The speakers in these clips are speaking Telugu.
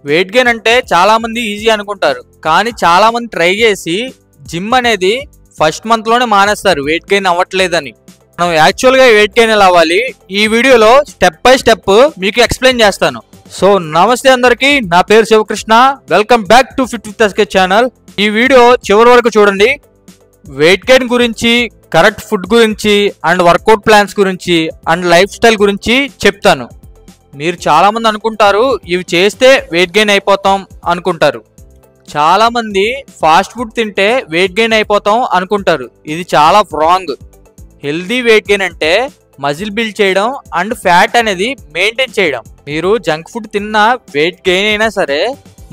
వెయిట్ గెయిన్ అంటే చాలామంది ఈజీ అనుకుంటారు, కానీ చాలామంది ట్రై చేసి జిమ్ అనేది ఫస్ట్ మంత్లోనే మానేస్తారు వెయిట్ గెయిన్ అవ్వట్లేదని. మనం యాక్చువల్గా వెయిట్ గెయిన్ ఎలా అవ్వాలి ఈ వీడియోలో స్టెప్ బై స్టెప్ మీకు ఎక్స్ప్లెయిన్ చేస్తాను. సో నమస్తే అందరికీ, నా పేరు Shivakrishna. Welcome back to fit with SK channel. ఈ వీడియో చివరి వరకు చూడండి. వెయిట్ గెయిన్ గురించి, కరెక్ట్ ఫుడ్ గురించి అండ్ వర్కౌట్ ప్లాన్స్ గురించి అండ్ లైఫ్ స్టైల్ గురించి చెప్తాను. మీరు చాలామంది అనుకుంటారు ఇవి చేస్తే వెయిట్ గెయిన్ అయిపోతాం అనుకుంటారు. చాలామంది ఫాస్ట్ ఫుడ్ తింటే వెయిట్ గెయిన్ అయిపోతాం అనుకుంటారు. ఇది చాలా రాంగ్. హెల్దీ వెయిట్ గెయిన్ అంటే మజిల్ బిల్డ్ చేయడం అండ్ ఫ్యాట్ అనేది మెయింటైన్ చేయడం. మీరు జంక్ ఫుడ్ తిన్నా వెయిట్ గెయిన్ అయినా సరే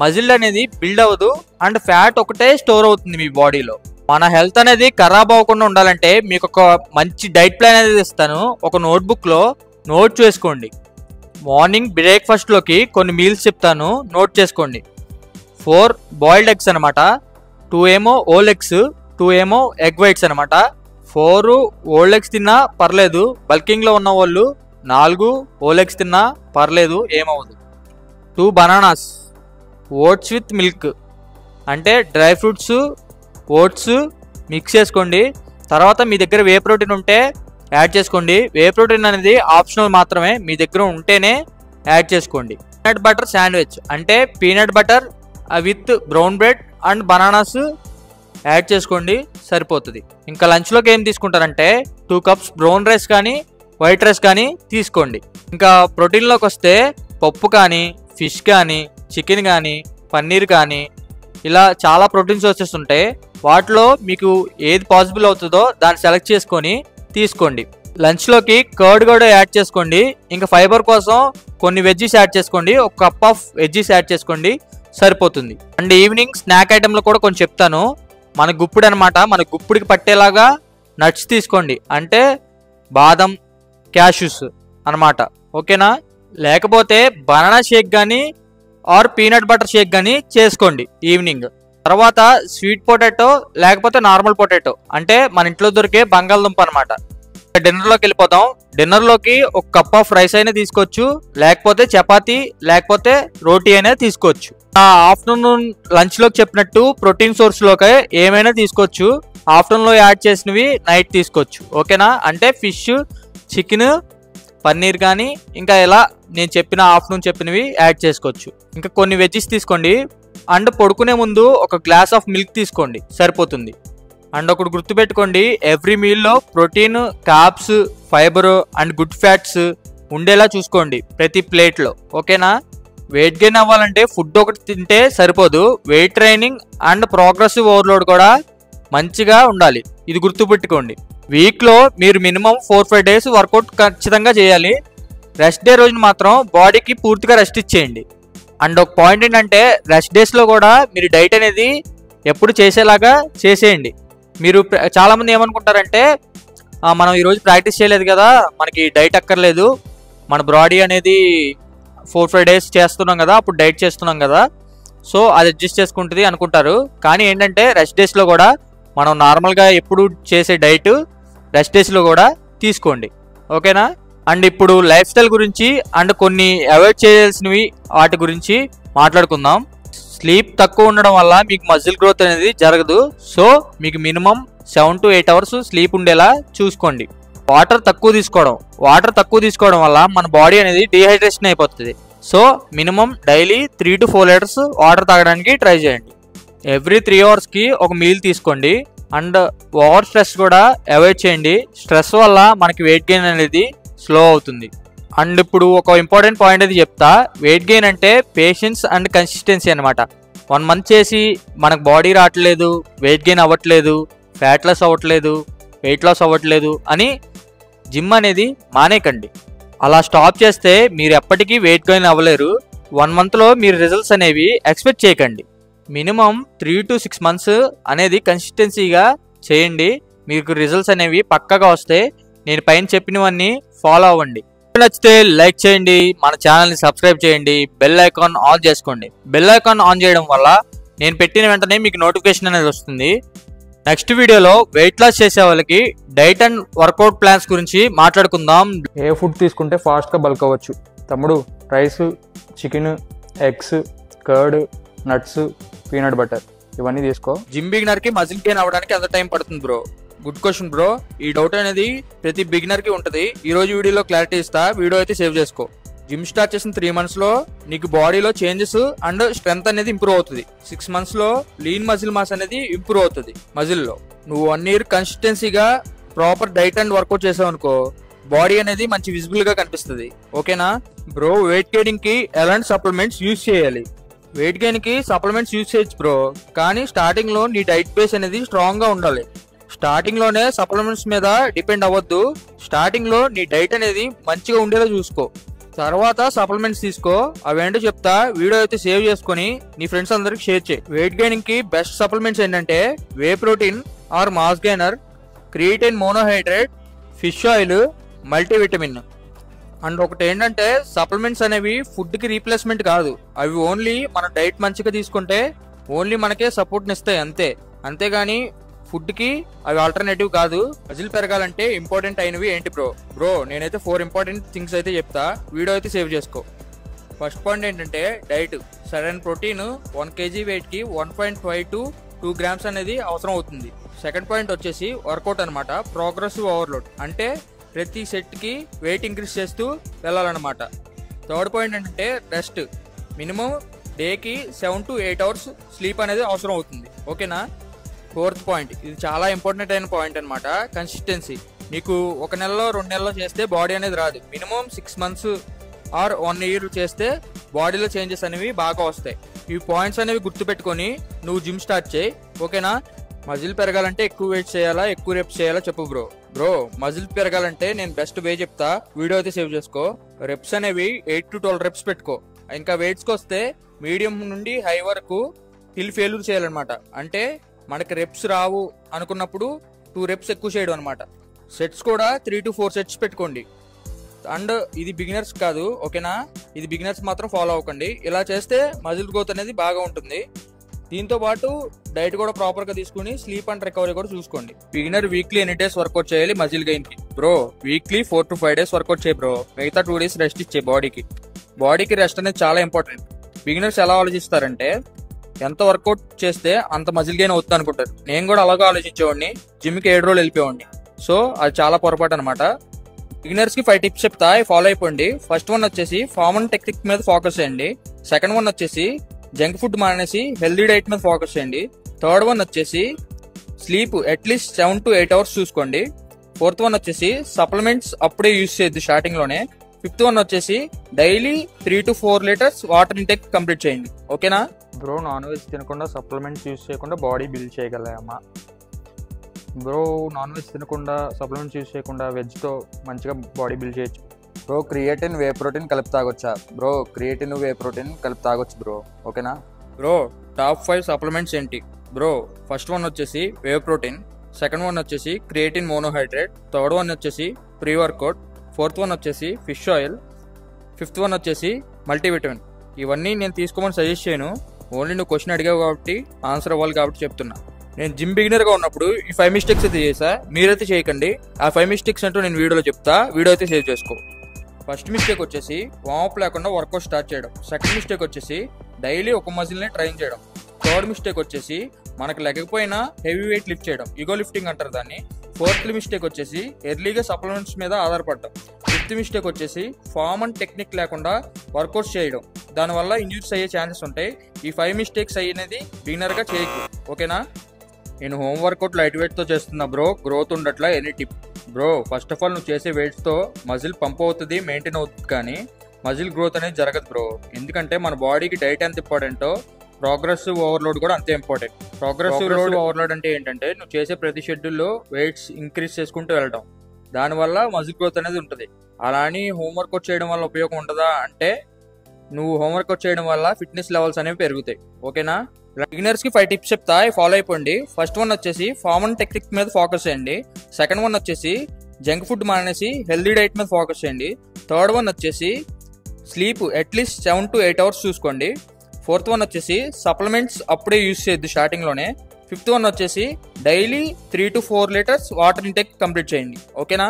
మజిల్ అనేది బిల్డ్ అవ్వదు అండ్ ఫ్యాట్ ఒకటే స్టోర్ అవుతుంది మీ బాడీలో. మన హెల్త్ అనేది ఖరాబ్ అవ్వకుండా ఉండాలంటే మీకు ఒక మంచి డైట్ ప్లాన్ అనేది ఇస్తాను. ఒక నోట్బుక్లో నోట్ చేసుకోండి. మార్నింగ్ బ్రేక్ఫాస్ట్లోకి కొన్ని మీల్స్ చెప్తాను, నోట్ చేసుకోండి. 4 బాయిల్డ్ ఎగ్స్ అనమాట, 2 ఏమో ఓల్ ఎగ్స్, 2 ఏమో ఎగ్ వైట్స్ అనమాట. 4 ఓల్డ్ ఎగ్స్ తిన్నా పర్లేదు, బల్కింగ్లో ఉన్న వాళ్ళు 4 ఓల్ ఎగ్స్ తిన్నా పర్లేదు, ఏమవుదు. 2 బనానాస్, ఓట్స్ విత్ మిల్క్, అంటే డ్రై ఫ్రూట్స్ ఓట్స్ మిక్స్ చేసుకోండి. తర్వాత మీ దగ్గర వే ప్రోటీన్ ఉంటే యాడ్ చేసుకోండి. వే ప్రోటీన్ అనేది ఆప్షనల్ మాత్రమే, మీ దగ్గర ఉంటేనే యాడ్ చేసుకోండి. పీనట్ బటర్ శాండ్విచ్, అంటే peanut butter with brown bread and bananas add చేసుకోండి, సరిపోతుంది. ఇంకా లంచ్లోకి ఏం తీసుకుంటారంటే 2 కప్స్ బ్రౌన్ రైస్ కానీ వైట్ రైస్ కానీ తీసుకోండి. ఇంకా ప్రోటీన్లోకి వస్తే పప్పు కానీ, ఫిష్ కానీ, చికెన్ కానీ, పన్నీర్ కానీ, ఇలా చాలా ప్రోటీన్స్ వచ్చేస్తుంటాయి. వాటిలో మీకు ఏది పాసిబుల్ అవుతుందో దాన్ని సెలెక్ట్ చేసుకొని తీసుకోండి. లంచ్లోకి కర్డ్ కూడా యాడ్ చేసుకోండి. ఇంకా ఫైబర్ కోసం కొన్ని వెజ్జీస్ యాడ్ చేసుకోండి. 1 కప్ ఆఫ్ వెజ్జీస్ యాడ్ చేసుకోండి, సరిపోతుంది. అండ్ ఈవినింగ్ స్నాక్ ఐటెంలో కూడా కొంచెం చెప్తాను. మన గుప్పుడు అనమాట, మన గుప్పుడికి పట్టేలాగా నట్స్ తీసుకోండి, అంటే బాదం, క్యాష్యూస్ అనమాట, ఓకేనా. లేకపోతే బనానా షేక్ కానీ ఆర్ పీనట్ బటర్ షేక్ కానీ చేసుకోండి ఈవినింగ్. తర్వాత స్వీట్ పొటాటో లేకపోతే నార్మల్ పొటాటో, అంటే మన ఇంట్లో దొరికే బంగాళదుంప అనమాట. డిన్నర్లోకి వెళ్ళిపోతాం. డిన్నర్లోకి 1 కప్ ఆఫ్ రైస్ అయినా తీసుకోవచ్చు, లేకపోతే చపాతీ లేకపోతే రోటీ అయినా తీసుకోవచ్చు. ఆఫ్టర్నూన్ లంచ్లోకి చెప్పినట్టు ప్రోటీన్ సోర్స్లోకి ఏమైనా తీసుకోవచ్చు. ఆఫ్టర్నూన్లో యాడ్ చేసినవి నైట్ తీసుకోవచ్చు, ఓకేనా. అంటే ఫిష్, చికెన్, పన్నీర్ కానీ ఇంకా ఇలా నేను చెప్పిన ఆఫ్టర్నూన్ చెప్పినవి యాడ్ చేసుకోవచ్చు. ఇంకా కొన్ని వెజ్జెస్ తీసుకోండి. అండ్ పడుకునే ముందు 1 గ్లాస్ ఆఫ్ మిల్క్ తీసుకోండి, సరిపోతుంది. అండ్ ఒకటి గుర్తుపెట్టుకోండి, ఎవ్రీ మీల్లో protein, carbs, fibre and good fats ఉండేలా చూసుకోండి ప్రతి ప్లేట్లో, ఓకేనా. వెయిట్ గెయిన్ అవ్వాలంటే ఫుడ్ ఒకటి తింటే సరిపోదు, weight training and progressive overload కూడా మంచిగా ఉండాలి. ఇది గుర్తుపెట్టుకోండి. వీక్లో మీరు మినిమం 4-5 డేస్ వర్కౌట్ ఖచ్చితంగా చేయాలి. రెస్ట్ డే రోజున మాత్రం బాడీకి పూర్తిగా రెస్ట్ ఇచ్చేయండి. అండ్ ఒక పాయింట్ ఏంటంటే రెస్ట్ డేస్లో కూడా మీరు డైట్ అనేది ఎప్పుడు చేసేలాగా చేసేయండి. మీరు చాలామంది ఏమనుకుంటారంటే మనం ఈరోజు ప్రాక్టీస్ చేయలేదు కదా, మనకి డైట్ అక్కర్లేదు, మన బాడీ అనేది 4-5 డేస్ చేస్తున్నాం కదా, అప్పుడు డైట్ చేస్తున్నాం కదా, సో అది అడ్జస్ట్ చేసుకుంటుంది అనుకుంటారు. కానీ ఏంటంటే రెస్ట్ డేస్లో కూడా మనం నార్మల్గా ఎప్పుడు చేసే డైట్ రెస్ట్ డేస్లో కూడా తీసుకోండి, ఓకేనా. అండ్ ఇప్పుడు లైఫ్ స్టైల్ గురించి అండ్ కొన్ని అవాయిడ్ చేయాల్సినవి వాటి గురించి మాట్లాడుకుందాం. స్లీప్ తక్కువ ఉండడం వల్ల మీకు మజిల్ గ్రోత్ అనేది జరగదు. సో మీకు మినిమం 7 to 8 అవర్స్ స్లీప్ ఉండేలా చూసుకోండి. వాటర్ తక్కువ తీసుకోవడం వల్ల మన బాడీ అనేది డీహైడ్రేషన్ అయిపోతుంది. So minimum daily 3 to 4 litres water తాగడానికి ట్రై చేయండి. ఎవ్రీ 3 అవర్స్కి ఒక మీల్ తీసుకోండి. అండ్ ఓవర్ స్ట్రెస్ కూడా అవాయిడ్ చేయండి. స్ట్రెస్ వల్ల మనకి వెయిట్ గెయిన్ అనేది స్లో అవుతుంది. అండ్ ఇప్పుడు ఒక ఇంపార్టెంట్ పాయింట్ అది చెప్తా. వెయిట్ గెయిన్ అంటే పేషెన్స్ అండ్ కన్సిస్టెన్సీ అనమాట. 1 మంత్ చేసి మనకు బాడీ రావట్లేదు, వెయిట్ గెయిన్ అవ్వట్లేదు, ఫ్యాట్ లాస్ అవ్వట్లేదు, వెయిట్ లాస్ అవ్వట్లేదు అని జిమ్ అనేది మానేకండి. అలా స్టాప్ చేస్తే మీరు ఎప్పటికీ వెయిట్ గెయిన్ అవ్వలేరు. 1 మంత్లో మీరు రిజల్ట్స్ అనేవి ఎక్స్పెక్ట్ చేయకండి. మినిమం 3 to 6 మంత్స్ అనేది కన్సిస్టెన్సీగా చేయండి. మీకు రిజల్ట్స్ అనేవి పక్కాగా వస్తాయి. నేను పైన చెప్పినవన్నీ ఫాలో అవ్వండి. నచ్చితే లైక్ చేయండి, మన ఛానల్ని సబ్స్క్రైబ్ చేయండి, బెల్ ఐకాన్ ఆన్ చేసుకోండి. బెల్ ఐకాన్ ఆన్ చేయడం వల్ల నేను పెట్టిన వెంటనే మీకు నోటిఫికేషన్ అనేది వస్తుంది. నెక్స్ట్ వీడియోలో వెయిట్ లాస్ చేసే వాళ్ళకి డైట్ అండ్ వర్కౌట్ ప్లాన్స్ గురించి మాట్లాడుకుందాం. ఏ ఫుడ్ తీసుకుంటే ఫాస్ట్గా బల్క్ అవ్వచ్చు తమ్ముడు? Rice, chicken, eggs, curd, nuts, peanut butter ఇవన్నీ తీసుకో. జిమ్ బిగినర్ కి మజిల్ గెయిన్ అవ్వడానికి ఎంత టైం పడుతుంది బ్రో? Good question bro. ఈ డౌట్ అనేది ప్రతి బిగినర్ కి ఉంటది. ఈ రోజు వీడియోలో క్లారిటీ ఇస్తా, వీడియో అయితే సేవ్ చేసుకో. జిమ్ స్టార్ట్ చేసిన 3 months లో నీకు బాడీలో చేంజెస్ అండ్ స్ట్రెంత్ అనేది ఇంప్రూవ్ అవుతుంది. 6 months లో లీన్ మజిల్ మాస్ అనేది ఇంప్రూవ్ అవుతుంది మజిల్ లో. నువ్వు 1 year కన్సిస్టెన్సీగా ప్రాపర్ డైట్ అండ్ వర్కౌట్ చేసావు అనుకో, బాడీ అనేది మంచి విజిబుల్ గా కనిపిస్తుంది. ఓకేనా బ్రో? వెయిట్ గెయినింగ్ కి ఎలాంటి సప్లిమెంట్స్ యూజ్ చేయాలి? వెయిట్ గెయిన్ కి సప్లిమెంట్స్ యూజ్ చేయొచ్చు బ్రో, కానీ స్టార్టింగ్ లో నీ డైట్ బేస్ అనేది స్ట్రాంగ్ గా ఉండాలి. స్టార్టింగ్ లోనే సప్లిమెంట్స్ మీద డిపెండ్ అవ్వద్దు. స్టార్టింగ్ లో నీ డైట్ అనేది మంచిగా ఉండేలా చూసుకో, తర్వాత సప్లిమెంట్స్ తీసుకో. అవేంటో చెప్తా, వీడియో అయితే సేవ్ చేసుకుని నీ ఫ్రెండ్స్ అందరికి షేర్ చేయి. వెయిట్ గెయినింగ్ కి బెస్ట్ సప్లిమెంట్స్ ఏంటంటే whey protein or mass gainer, creatine monohydrate, fish oil, multivitamin. And ఒకటి ఏంటంటే సప్లిమెంట్స్ అనేవి ఫుడ్ కి రీప్లేస్మెంట్ కాదు. అవి ఓన్లీ మన డైట్ మంచిగా తీసుకుంటే ఓన్లీ మనకే సపోర్ట్ ఇస్తాయి అంతే. అంతేగాని ఫుడ్ కి అవి ఆల్టర్నేటివ్ కాదు. మజిల్ పెరగాలంటే ఇంపార్టెంట్ అయినవి ఏంటి బ్రో? నేనైతే 4 ఇంపార్టెంట్ థింగ్స్ అయితే చెప్తా, వీడియో అయితే సేవ్ చేసుకో. ఫస్ట్ పాయింట్ ఏంటంటే డైట్. సరైన ప్రోటీన్ 1 kg వెయిట్ కి 1.5 to 2 grams అనేది అవసరం అవుతుంది. సెకండ్ పాయింట్ వచ్చేసి వర్కౌట్ అనమాట. ప్రోగ్రెసివ్ ఓవర్లోడ్ అంటే ప్రతి సెట్ కి వెయిట్ ఇంక్రీజ్ చేస్తూ వెళ్ళాలన్నమాట. థర్డ్ పాయింట్ ఏంటంటే రెస్ట్. మినిమం డేకి 7 to 8 hours స్లీప్ అనేది అవసరం అవుతుంది. ఓకేనా? ఫోర్త్ పాయింట్, ఇది చాలా ఇంపార్టెంట్ అయిన పాయింట్ అనమాట, కన్సిస్టెన్సీ. నీకు 1 నెలలో 2 నెలలో చేస్తే బాడీ అనేది రాదు. మినిమం 6 months ఆర్ 1 year చేస్తే బాడీలో చేంజెస్ అనేవి బాగా వస్తాయి. ఈ పాయింట్స్ అనేవి గుర్తుపెట్టుకొని నువ్వు జిమ్ స్టార్ట్ చేయి. ఓకేనా? మజిల్ పెరగాలంటే ఎక్కువ వెయిట్ చేయాలా, ఎక్కువ రెప్స్ చేయాలా చెప్పు బ్రో. మజిల్ పెరగాలంటే నేను బెస్ట్ వే చెప్తా, వీడియో అయితే సేవ్ చేసుకో. రెప్స్ అనేవి 8 to 12 reps పెట్టుకో. ఇంకా వెయిట్స్కి వస్తే మీడియం నుండి హై వరకు హిల్ ఫెయిల్యూర్ చేయాలన్నమాట. అంటే మనకి రెప్స్ రావు అనుకున్నప్పుడు 2 reps ఎక్కువ చేయడం అనమాట. సెట్స్ కూడా 3 to 4 sets పెట్టుకోండి. అండ్ ఇది బిగినర్స్ కాదు, ఓకేనా? ఇది బిగినర్స్ మాత్రం ఫాలో అవ్వకండి. ఇలా చేస్తే మజిల్ గ్రోత్ అనేది బాగా ఉంటుంది. దీంతో పాటు డైట్ కూడా ప్రాపర్ గా తీసుకుని స్లీప్ అండ్ రికవరీ కూడా చూసుకోండి. బిగినర్ వీక్లీ ఎన్ని డేస్ వర్కౌట్ చేయాలి మజిల్ గెయిన్ కి? Bro weekly 4 to 5 days workout చేయి బ్రో. మిగతా 2 days రెస్ట్ ఇచ్చే. బాడీకి రెస్ట్ అనేది చాలా ఇంపార్టెంట్. బిగినర్స్ ఎలా ఆలోచిస్తారంటే ఎంత వర్కౌట్ చేస్తే అంత మజిల్ గెయిన్ అవుతుంది అనుకుంటారు. నేను కూడా అలాగే ఆలోచించేవాడిని. జిమ్కి 7 రోజులు వెళ్ళిపోయేవాడిని. సో అది చాలా పొరపాటు అనమాట. బిగినర్స్ కి 5 tips చెప్తా, ఫాలో అయిపోండి. ఫస్ట్ వన్ వచ్చేసి ఫార్మ్ అండ్ టెక్నిక్ మీద ఫోకస్ చేయండి. సెకండ్ వన్ వచ్చేసి జంక్ ఫుడ్ మానేసి హెల్దీ డైట్ మీద ఫోకస్ చేయండి. థర్డ్ వన్ వచ్చేసి స్లీప్ అట్లీస్ట్ 7 to 8 hours చూసుకోండి. ఫోర్త్ వన్ వచ్చేసి సప్లిమెంట్స్ అప్పుడే యూజ్ చేయొద్దు స్టార్టింగ్ లోనే. ఫిఫ్త్ వన్ వచ్చేసి daily 3 to 4 liters water intake complete చేయండి. ఓకేనా బ్రో? నాన్ వెజ్ తినకుండా సప్లిమెంట్స్ యూజ్ చేయకుండా బాడీ బిల్డ్ చేయగలమా? బ్రో నాన్ వెజ్ తినకుండా సప్లిమెంట్స్ యూజ్ చేయకుండా వెజ్తో మంచిగా బాడీ బిల్డ్ చేయొచ్చు. బ్రో క్రియేటిన్ వే ప్రోటీన్ కలిపి తాగొచ్చా? బ్రో క్రియేటిన్ వే ప్రోటీన్ కలిపి తాగొచ్చు బ్రో. ఓకేనా బ్రో? టాప్ 5 సప్లిమెంట్స్ ఏంటి బ్రో? ఫస్ట్ వన్ వచ్చేసి వే ప్రోటీన్, సెకండ్ వన్ వచ్చేసి క్రియేటిన్ మోనోహైడ్రేట్, థర్డ్ వన్ వచ్చేసి ప్రీ వర్కౌట్, ఫోర్త్ వన్ వచ్చేసి ఫిష్ ఆయిల్, ఫిఫ్త్ వన్ వచ్చేసి మల్టీవిటమిన్. ఇవన్నీ నేను తీసుకోమని సజెస్ట్ చేయను. ఓన్లీ నువ్వు క్వశ్చన్ అడిగావు కాబట్టి ఆన్సర్ అవ్వాలి కాబట్టి చెప్తున్నా. నేను జిమ్ బిగినర్ గా ఉన్నప్పుడు ఈ 5 mistakes అయితే చేసా, మీరైతే చేయకండి. ఆ 5 mistakes అంటూ నేను వీడియోలో చెప్తా, వీడియో అయితే సేవ్ చేసుకో. ఫస్ట్ మిస్టేక్ వచ్చేసి వార్మప్ లేకుండా వర్కౌట్ స్టార్ట్ చేయడం. సెకండ్ మిస్టేక్ వచ్చేసి డైలీ ఒక మజిల్ని ట్రైన్ చేయడం. థర్డ్ మిస్టేక్ వచ్చేసి మనకు లెగకపోయినా హెవీ వెయిట్ లిఫ్ట్ చేయడం, ఈగో లిఫ్టింగ్ అంటారు దాన్ని. ఫోర్త్ మిస్టేక్ వచ్చేసి ఎర్లీగా సప్లిమెంట్స్ మీద ఆధారపడడం. ఫిఫ్త్ మిస్టేక్ వచ్చేసి ఫార్మ్ అండ్ టెక్నిక్ లేకుండా వర్కౌట్స్ చేయడం, దానివల్ల ఇంజూరీస్ అయ్యే ఛాన్సెస్ ఉంటాయి. ఈ 5 mistakes అయ్యేది బిగినర్ గా చేయకు. ఓకేనా? నేను హోమ్ వర్కౌట్ లైట్ వెయిట్ తో చేస్తున్నా బ్రో, గ్రోత్ ఉండట్లా, any tip? Bro first of all నువ్వు చేసే వెయిట్స్ తో మజిల్ పంప్ అవుతుంది, మెయింటైన్ అవుతుంది, కానీ మజిల్ గ్రోత్ అనేది జరగదు బ్రో. ఎందుకంటే మన బాడీకి డైట్ ఎంత ఇంపార్టెంటో ప్రోగ్రెసివ్ ఓవర్లోడ్ కూడా అంతే ఇంపార్టెంట్. ప్రోగ్రెసివ్ ఓవర్లోడ్ అంటే ఏంటంటే నువ్వు చేసే ప్రతి షెడ్యూల్లో వెయిట్స్ ఇంక్రీజ్ చేసుకుంటూ వెళ్ళడం, దానివల్ల మజిల్ గ్రోత్ అనేది ఉంటుంది. అలా అని హోమ్ వర్కౌట్ చేయడం వల్ల ఉపయోగం ఉండదా అంటే, నువ్వు హోమ్ వర్కౌట్ చేయడం వల్ల ఫిట్నెస్ లెవెల్స్ అనేవి పెరుగుతాయి. ఓకేనా? బిగినర్స్ కి 5 tips చెప్తా, ఫాలో అయిపోండి. ఫస్ట్ వన్ వచ్చేసి ఫార్మ్ అండ్ టెక్నిక్ మీద ఫోకస్ చేయండి. సెకండ్ వన్ వచ్చేసి జంక్ ఫుడ్ మానేసి హెల్దీ డైట్ మీద ఫోకస్ చేయండి. థర్డ్ వన్ వచ్చేసి స్లీప్ అట్లీస్ట్ 7 to 8 hours చూసుకోండి. ఫోర్త్ వన్ వచ్చేసి సప్లిమెంట్స్ అప్పుడే యూజ్ చేయొద్దు స్టార్టింగ్ లోనే. ఫిఫ్త్ వన్ వచ్చేసి daily 3 to 4 liters water intake complete చేయండి. ఓకేనా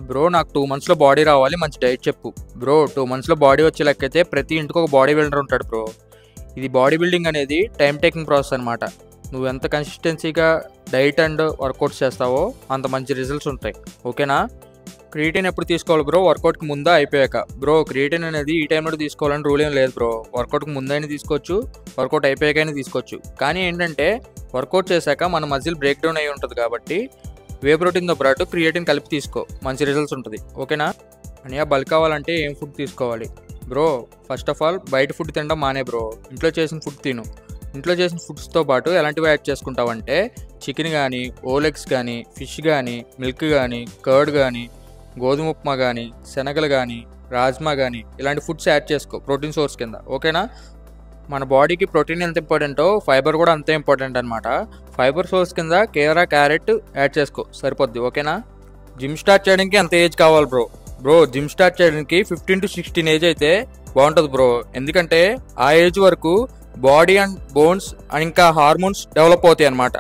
బ్రో? నాకు 2 months లో బాడీ రావాలి, మంచి డైట్ చెప్పు బ్రో. 2 months లో బాడీ వచ్చే లెక్కైతే ప్రతి ఇంటికి ఒక బాడీ బిల్డర్ ఉంటాడు బ్రో. ఇది బాడీ బిల్డింగ్ అనేది టైం టేకింగ్ ప్రాసెస్ అనమాట. నువ్వు ఎంత కన్సిస్టెన్సీగా డైట్ అండ్ వర్కౌట్స్ చేస్తావో అంత మంచి రిజల్ట్స్ ఉంటాయి. ఓకేనా? క్రియేటిన్ ఎప్పుడు తీసుకోవాలి బ్రో? వర్కౌట్కి ముందా అయిపోయాక? బ్రో క్రియేటిన్ అనేది ఈ టైంలో తీసుకోవాలని రూల్ ఏం లేదు బ్రో. వర్కౌట్కి ముందైనా తీసుకోవచ్చు, వర్కౌట్ అయిపోయాకైనా తీసుకోవచ్చు. కానీ ఏంటంటే వర్కౌట్ చేశాక మన మజిల్ బ్రేక్ డౌన్ అయి ఉంటుంది కాబట్టి వే ప్రోటీన్తో పాటు క్రియేటిన్ కలిపి తీసుకో, మంచి రిజల్ట్స్ ఉంటుంది. ఓకేనా? అనియా బల్క్ అవ్వాలంటే ఏం ఫుడ్ తీసుకోవాలి బ్రో? ఫస్ట్ ఆఫ్ ఆల్ బయట ఫుడ్ తినడం మానే బ్రో, ఇంట్లో చేసిన ఫుడ్ తిను. ఇంట్లో చేసిన ఫుడ్స్తో పాటు ఎలాంటివి యాడ్ చేసుకుంటావంటే చికెన్ కానీ, ఓలెగ్స్ కానీ, ఫిష్ కానీ, మిల్క్ కానీ, కర్డ్ కానీ, గోధుమ ఉప్మా కానీ, శనగలు కానీ, రాజ్మా కానీ ఇలాంటి ఫుడ్స్ యాడ్ చేసుకో ప్రోటీన్ సోర్స్ కింద. ఓకేనా? మన బాడీకి ప్రోటీన్ ఎంత ఇంపార్టెంటో ఫైబర్ కూడా అంతే ఇంపార్టెంట్ అనమాట. ఫైబర్ సోర్స్ కింద కేరా క్యారెట్ యాడ్ చేసుకో, సరిపోద్ది. ఓకేనా? జిమ్ స్టార్ట్ చేయడానికి అంత ఏజ్ కావాలి బ్రో? బ్రో జిమ్ స్టార్ట్ చేయడానికి 15 to 16 ఏజ్ అయితే బాగుంటుంది బ్రో. ఎందుకంటే ఆ ఏజ్ వరకు బాడీ అండ్ బోన్స్ అండ్ ఇంకా హార్మోన్స్ డెవలప్ అవుతాయి అనమాట.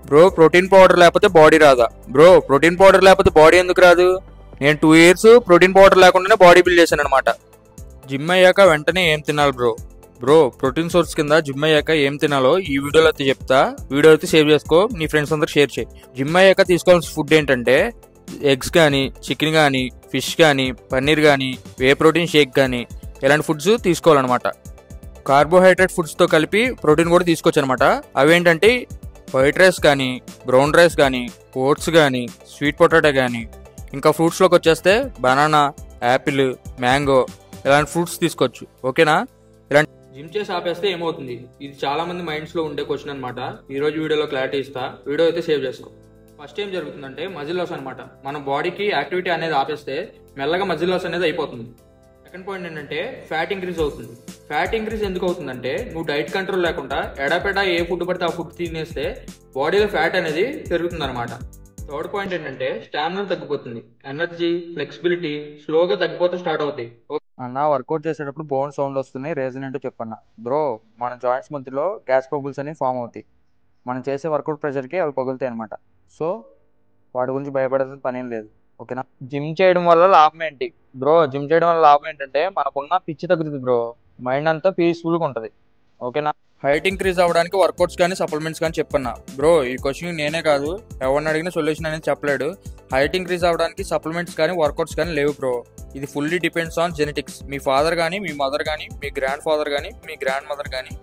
బ్రో ప్రోటీన్ పౌడర్ లేకపోతే బాడీ రాదా? బ్రో ప్రోటీన్ పౌడర్ లేకపోతే బాడీ ఎందుకు రాదు? నేను 2 years ప్రోటీన్ పౌడర్ లేకుండానే బాడీ బిల్డ్ చేశాను అనమాట. జిమ్ అయ్యాక వెంటనే ఏం తినాలి బ్రో? బ్రో ప్రోటీన్ సోర్స్ కింద జిమ్ అయ్యాక ఏం తినాలో ఈ వీడియోలో అయితే చెప్తా. వీడియో అయితే సేవ్ చేసుకో, నీ ఫ్రెండ్స్ అందరికి షేర్ చేయి. జిమ్ అయ్యాక తీసుకోవాల్సిన ఫుడ్ ఏంటంటే ఎగ్స్ కానీ, చికెన్ కానీ, ఫిష్ కానీ, పన్నీర్ కానీ, వే ప్రోటీన్ షేక్ కానీ ఇలాంటి ఫుడ్స్ తీసుకోవాలన్నమాట. కార్బోహైడ్రేట్ ఫుడ్స్తో కలిపి ప్రోటీన్ కూడా తీసుకోవచ్చు అనమాట. అవేంటంటే వైట్ రైస్ కానీ, బ్రౌన్ రైస్ కానీ, ఓట్స్ కానీ, స్వీట్ పొటాటో కానీ, ఇంకా ఫ్రూట్స్లోకి వచ్చేస్తే బనానా, యాపిల్, మ్యాంగో ఇలాంటి ఫ్రూట్స్ తీసుకోవచ్చు. ఓకేనా? ఇలాంటి జిమ్ చేసి ఆపేస్తే ఏమవుతుంది? ఇది చాలా మంది మైండ్స్లో ఉండే క్వశ్చన్ అనమాట. ఈరోజు వీడియోలో క్లారిటీ ఇస్తా, వీడియో అయితే సేవ్ చేసుకో. ఫస్ట్ ఏం జరుగుతుందంటే మజిల్ లాస్ అనమాట. మన బాడీకి యాక్టివిటీ అనేది ఆపేస్తే మెల్లగా మజిల్ లాస్ అనేది అయిపోతుంది. సెకండ్ పాయింట్ ఏంటంటే ఫ్యాట్ ఇంక్రీజ్ అవుతుంది. ఫ్యాట్ ఇంక్రీజ్ ఎందుకు అవుతుందంటే నువ్వు డైట్ కంట్రోల్ లేకుండా ఎడాపెడా ఏ ఫుడ్ పడితే ఆ ఫుడ్ తినేస్తే బాడీలో ఫ్యాట్ అనేది పెరుగుతుంది అనమాట. థర్డ్ పాయింట్ ఏంటంటే స్టామినా తగ్గిపోతుంది. ఎనర్జీ, ఫ్లెక్సిబిలిటీ స్లోగా తగ్గిపోతే స్టార్ట్ అవుతాయి. అన్న వర్కౌట్ చేసేటప్పుడు బోన్ సౌండ్ వస్తున్నాయి, రీజన్ ఏంటో చెప్పన్న. బ్రో మన జాయింట్స్ మధ్యలో గ్యాస్ బబుల్స్ అనేవి ఫామ్ అవుతాయి. మనం చేసే వర్కౌట్ ప్రెషర్కి అవి పగులుతాయి అనమాట. సో వాటి గురించి భయపడాల్సిన పని ఏం లేదు. ఓకేనా? జిమ్ చేయడం వల్ల లాభం ఏంటి బ్రో? జిమ్ చేయడం వల్ల లాభం ఏంటంటే మనకున్న పిచ్చి తగ్గుతుంది బ్రో, మైండ్ అంతా పీస్ఫుల్గా ఉంటుంది. ఓకేనా? హైట్ ఇంక్రీజ్ అవ్వడానికి వర్కౌట్స్ కానీ సప్లిమెంట్స్ కానీ చెప్పన్నా. బ్రో ఈ క్వశ్చన్ నేనే కాదు, ఎవరిని అడిగిన సొల్యూషన్ అనేది చెప్పలేడు. హైట్ ఇంక్రీజ్ అవ్వడానికి సప్లిమెంట్స్ కానీ వర్కౌట్స్ కానీ లేవు బ్రో. ఇది fully depends on genetics. Me father కానీ, మీ మదర్ కానీ, మీ గ్రాండ్ ఫాదర్ కానీ, మీ గ్రాండ్ మదర్ కానీ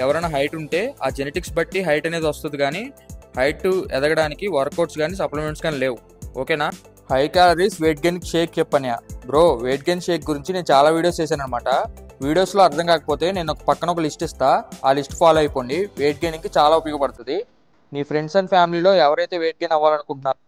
ఎవరైనా హైట్ ఉంటే ఆ జెనెటిక్స్ బట్టి హైట్ అనేది వస్తుంది. కానీ హైట్ ఎదగడానికి వర్కౌట్స్ కానీ సప్లిమెంట్స్ కానీ లేవు. ఓకేనా? High calories weight gain shake చెప్పనియా బ్రో. వెయిట్ గెయిన్ షేక్ గురించి నేను చాలా వీడియోస్ చేశాను అనమాట. వీడియోస్లో అర్థం కాకపోతే నేను పక్కన ఒక లిస్ట్ ఇస్తా, ఆ లిస్ట్ ఫాలో అయిపోండి. వెయిట్ గెయిన్కి చాలా ఉపయోగపడుతుంది. నీ ఫ్రెండ్స్ అండ్ ఫ్యామిలీలో ఎవరైతే వెయిట్ గెయిన్ అవ్వాలనుకుంటున్నారో